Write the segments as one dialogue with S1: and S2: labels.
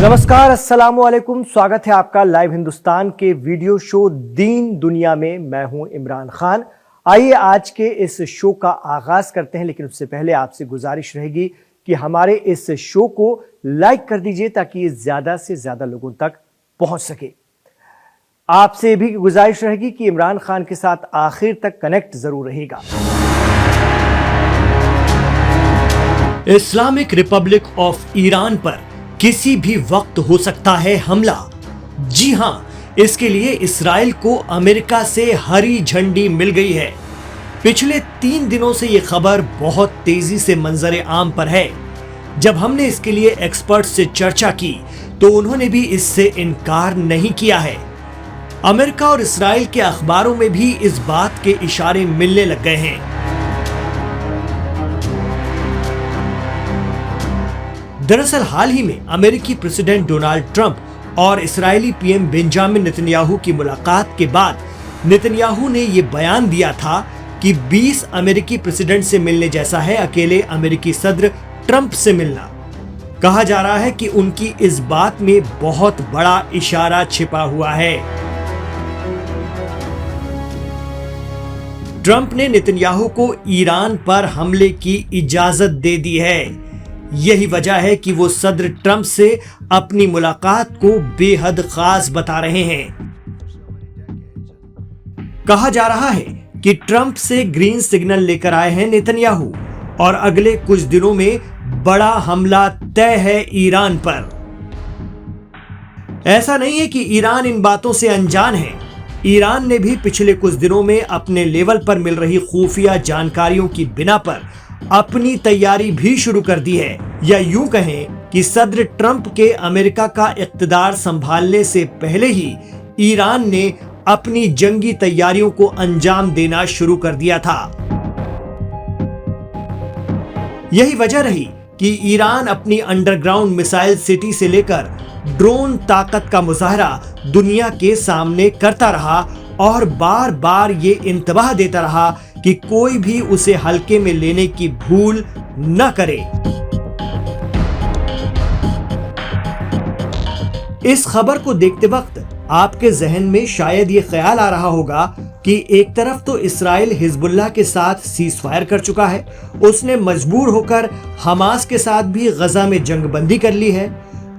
S1: नमस्कार, अस्सलाम वालेकुम। स्वागत है आपका लाइव हिंदुस्तान के वीडियो शो दीन दुनिया में। मैं हूं इमरान खान। आइए आज के इस शो का आगाज करते हैं, लेकिन उससे पहले आपसे गुजारिश रहेगी कि हमारे इस शो को लाइक कर दीजिए ताकि ये ज्यादा से ज्यादा लोगों तक पहुंच सके। आपसे भी गुजारिश रहेगी कि इमरान खान के साथ आखिर तक कनेक्ट जरूर रहेगा।
S2: इस्लामिक रिपब्लिक ऑफ ईरान पर किसी भी वक्त हो सकता है हमला। जी हां, इसके लिए इस्राएल को अमेरिका से हरी झंडी मिल गई है। पिछले 3 दिनों से यह खबर बहुत तेजी से मंजर आम पर है। जब हमने इसके लिए एक्सपर्ट से चर्चा की तो उन्होंने भी इससे इनकार नहीं किया है। अमेरिका और इस्राएल के अखबारों में भी इस बात के इशारे मिलने लग गए हैं। दरअसल हाल ही में अमेरिकी प्रेसिडेंट डोनाल्ड ट्रंप और इस्राएली पीएम बेंजामिन नेतन्याहू की मुलाकात के बाद नेतन्याहू ने यह बयान दिया था कि 20 अमेरिकी प्रेसिडेंट से मिलने जैसा है अकेले अमेरिकी सदर ट्रंप से मिलना। कहा जा रहा है कि उनकी इस बात में बहुत बड़ा इशारा छिपा हुआ है। ट्रंप ने नेतन्याहू को ईरान पर हमले की इजाजत दे दी है। यही वजह है कि वो सदर ट्रंप से अपनी मुलाकात को बेहद खास बता रहे हैं। कहा जा रहा है कि ट्रंप से ग्रीन सिग्नल लेकर आए हैं नेतन्याहू और अगले कुछ दिनों में बड़ा हमला तय है ईरान पर। ऐसा नहीं है कि ईरान इन बातों से अनजान है। ईरान ने भी पिछले कुछ दिनों में अपने लेवल पर मिल रही खुफिया जानकारियों की बिना पर अपनी तैयारी भी शुरू कर दी है। या यूं कहें कि सदर ट्रंप के अमेरिका का इख्तिदार संभालने से पहले ही ईरान ने अपनी जंगी तैयारियों को अंजाम देना शुरू कर दिया था। यही वजह रही कि ईरान अपनी अंडरग्राउंड मिसाइल सिटी से लेकर ड्रोन ताकत का मुजाहरा दुनिया के सामने करता रहा और बार बार ये इंतबाह देता रहा कि कोई भी उसे हल्के में लेने की भूल न करे। इस खबर को देखते वक्त आपके जहन में शायद ये ख्याल आ रहा होगा कि एक तरफ तो इस्राएल हिजबुल्लाह के साथ सीज फायर कर चुका है, उसने मजबूर होकर हमास के साथ भी गजा में जंगबंदी कर ली है,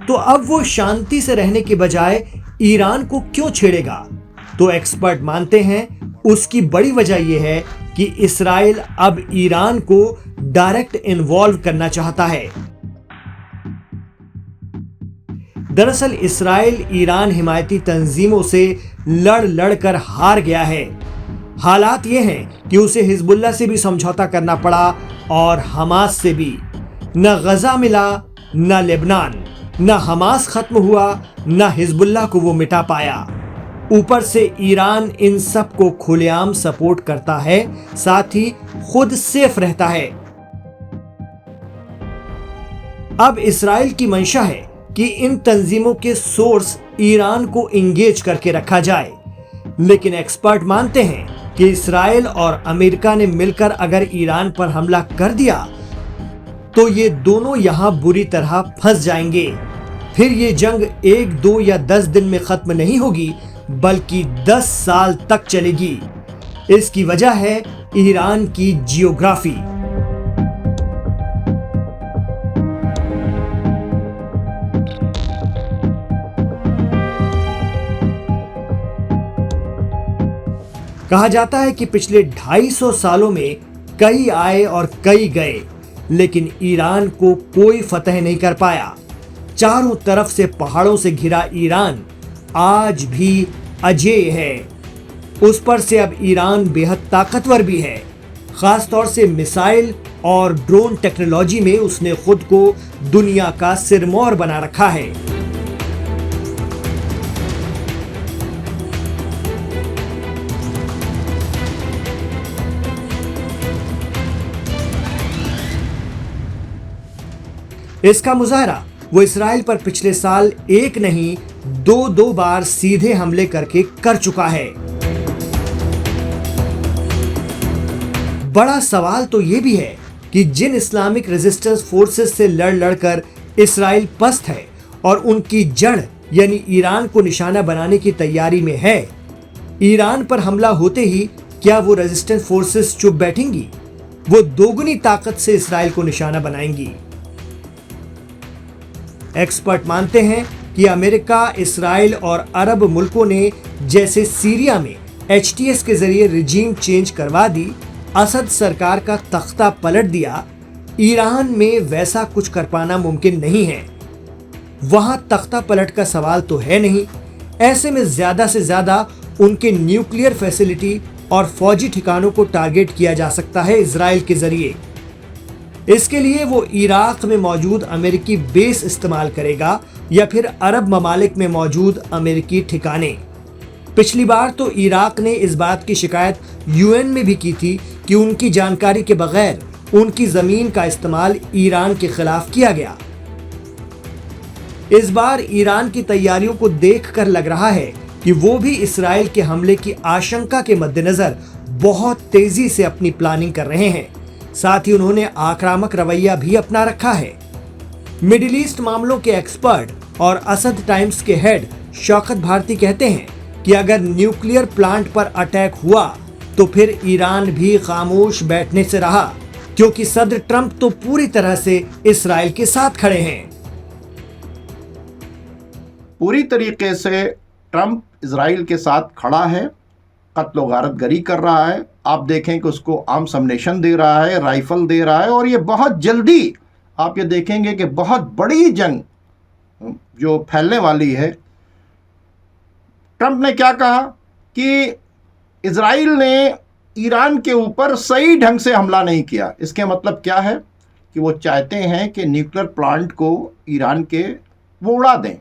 S2: तो अब वो शांति से रहने के बजाय ईरान को क्यों छेड़ेगा? तो एक्सपर्ट मानते हैं उसकी बड़ी वजह यह है कि इस्राएल अब ईरान को डायरेक्ट इन्वॉल्व करना चाहता है। दरअसल इस्राएल ईरान हिमायती तंजीमों से लड़ कर हार गया है। हालात ये हैं कि उसे हिजबुल्लाह से भी समझौता करना पड़ा और हमास से भी। न गजा मिला, न लेबनान, न हमास खत्म हुआ, न हिजबुल्लाह को वो मिटा पाया। ऊपर से ईरान इन सब को खुलेआम सपोर्ट करता है, साथ ही खुद सेफ रहता है। अब इस्राएल की मंशा है कि इन तंजीमों के सोर्स ईरान को इंगेज करके रखा जाए, लेकिन एक्सपर्ट मानते हैं कि इस्राएल और अमेरिका ने मिलकर अगर ईरान पर हमला कर दिया तो ये दोनों यहां बुरी तरह फंस जाएंगे। फिर ये जंग 1, 2 या 10 दिन में खत्म नहीं होगी, बल्कि 10 साल तक चलेगी। इसकी वजह है ईरान की जियोग्राफी। कहा जाता है कि पिछले 250 सालों में कई आए और कई गए, लेकिन ईरान को कोई फतह नहीं कर पाया। चारों तरफ से पहाड़ों से घिरा ईरान आज भी अजेय है। उस पर से अब ईरान बेहद ताकतवर भी है। खास तौर से मिसाइल और ड्रोन टेक्नोलॉजी में उसने खुद को दुनिया का सिरमौर बना रखा है। इसका मुजाहरा वो इस्राएल पर पिछले साल एक नहीं 2 बार सीधे हमले करके कर चुका है। बड़ा सवाल तो ये भी है कि जिन इस्लामिक रेजिस्टेंस फोर्सेस से लड़ कर इस्राएल पस्त है, और उनकी जड़ यानी ईरान को निशाना बनाने की तैयारी में है। ईरान पर हमला होते ही क्या वो रेजिस्टेंस फोर्सेस चुप बैठेंगी? वो दोगुनी ताकत से इसराइल को निशाना बनाएंगी। एक्सपर्ट मानते हैं कि अमेरिका, इसराइल और अरब मुल्कों ने जैसे सीरिया में HTS के जरिए रिजीम चेंज करवा दी, असद सरकार का तख्ता पलट दिया, ईरान में वैसा कुछ कर पाना मुमकिन नहीं है। वहां तख्ता पलट का सवाल तो है नहीं। ऐसे में ज्यादा से ज्यादा उनके न्यूक्लियर फैसिलिटी और फौजी ठिकानों को टारगेट किया जा सकता है इजराइल के जरिए। इसके लिए वो इराक में मौजूद अमेरिकी बेस इस्तेमाल करेगा या फिर अरब ममालिक में मौजूद अमेरिकी ठिकाने। पिछली बार तो इराक ने इस बात की शिकायत UN में भी की थी कि उनकी जानकारी के बगैर उनकी जमीन का इस्तेमाल ईरान के खिलाफ किया गया। इस बार ईरान की तैयारियों को देखकर लग रहा है कि वो भी इसराइल के हमले की आशंका के मद्देनजर बहुत तेजी से अपनी प्लानिंग कर रहे हैं। साथ ही उन्होंने आक्रामक रवैया भी अपना रखा है। मिडिल ईस्ट मामलों के एक्सपर्ट और असद टाइम्स के हेड शौकत भारती कहते हैं कि अगर न्यूक्लियर प्लांट पर अटैक हुआ तो फिर ईरान भी खामोश बैठने से रहा, क्योंकि सदर ट्रंप तो पूरी तरह से इसराइल के साथ खड़े हैं।
S3: पूरी तरीके से ट्रंप इजराइल के साथ खड़ा है, कत्लो गारतगरी कर रहा है। आप देखें कि उसको आर्म्स अम्युनिशन दे रहा है, राइफल दे रहा है, और ये बहुत जल्दी आप ये देखेंगे कि बहुत बड़ी जंग जो फैलने वाली है। ट्रंप ने क्या कहा कि इजराइल ने ईरान के ऊपर सही ढंग से हमला नहीं किया। इसके मतलब क्या है कि वो चाहते हैं कि न्यूक्लियर प्लांट को ईरान के वो उड़ा दें।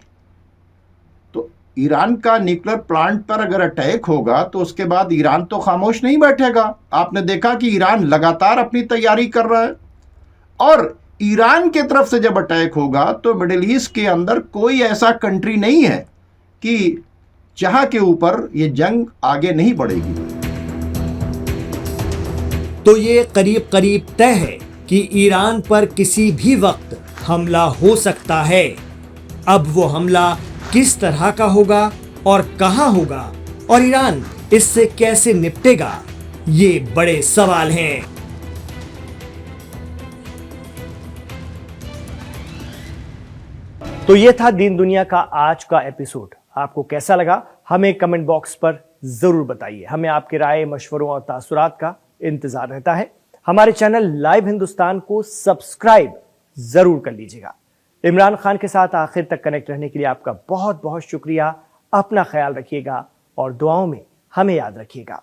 S3: तो ईरान का न्यूक्लियर प्लांट पर अगर अटैक होगा तो उसके बाद ईरान तो खामोश नहीं बैठेगा। आपने देखा कि ईरान लगातार अपनी तैयारी कर रहा है, और ईरान की तरफ से जब अटैक होगा तो मिडिल ईस्ट के अंदर कोई ऐसा कंट्री नहीं है कि जहां के ऊपर ये जंग आगे नहीं बढ़ेगी।
S2: तो ये करीब करीब तय है कि ईरान पर किसी भी वक्त हमला हो सकता है। अब वो हमला किस तरह का होगा और कहां होगा, और ईरान इससे कैसे निपटेगा, ये बड़े सवाल हैं।
S1: तो ये था दीन दुनिया का आज का एपिसोड। आपको कैसा लगा हमें कमेंट बॉक्स पर जरूर बताइए। हमें आपके राय, मशवरों और तासुरात का इंतजार रहता है। हमारे चैनल लाइव हिंदुस्तान को सब्सक्राइब जरूर कर लीजिएगा। इमरान खान के साथ आखिर तक कनेक्ट रहने के लिए आपका बहुत बहुत शुक्रिया। अपना ख्याल रखिएगा और दुआओं में हमें याद रखिएगा।